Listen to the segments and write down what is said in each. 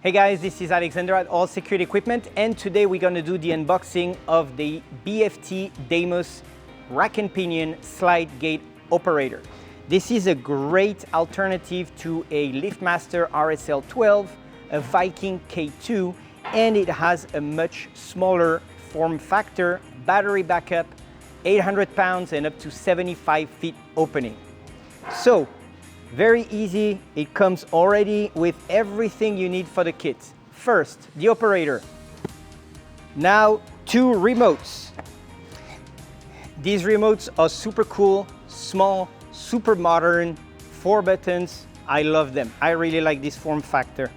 Hey guys, this is Alexander at All Security Equipment, and today we're going to do the unboxing of the BFT Deimos rack and pinion slide gate operator. This is a great alternative to a LiftMaster RSL 12, a Viking K2, and it has a much smaller form factor, battery backup, 800 pounds and up to 75 feet opening. So, very easy, it comes already with everything you need for the kit. First, the operator. Now, two remotes. These remotes are super cool, small, super modern, 4 buttons. I love them. I really like this form factor.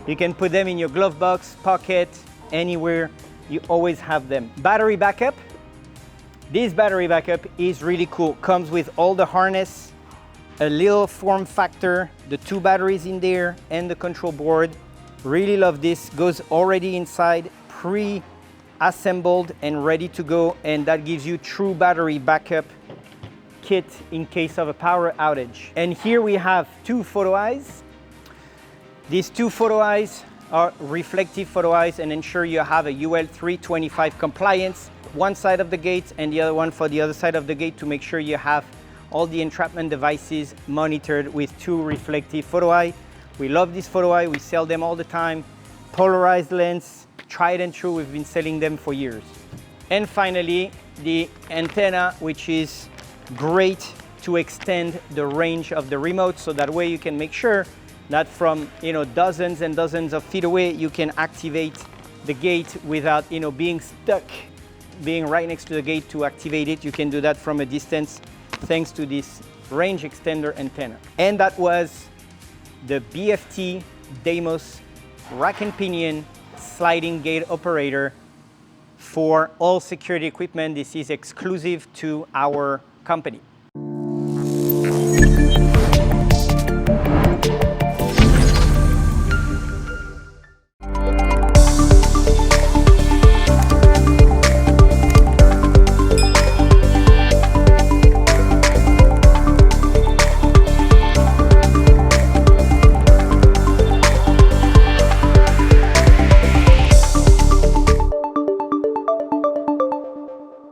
You can put them in your glove box, pocket, anywhere. You always have them. Battery backup. This battery backup is really cool. Comes with all the harness, a little form factor, the 2 batteries in there, and the control board. Really love this. Goes already inside, pre-assembled and ready to go, and that gives you true battery backup kit in case of a power outage. And here we have 2 photo eyes. These 2 photo eyes are reflective photo eyes and ensure you have a UL 325 compliance, one side of the gate and the other one for the other side of the gate, to make sure you have all the entrapment devices monitored with 2 reflective photo eye. We love this photo eye, we sell them all the time. Polarized lens, tried and true, we've been selling them for years. And finally, the antenna, which is great to extend the range of the remote, so that way you can make sure that from dozens and dozens of feet away, you can activate the gate without being stuck, being right next to the gate to activate it. You can do that from a distance, thanks to this range extender antenna. And that was the BFT Deimos rack and pinion sliding gate operator for All Security Equipment. This is exclusive to our company.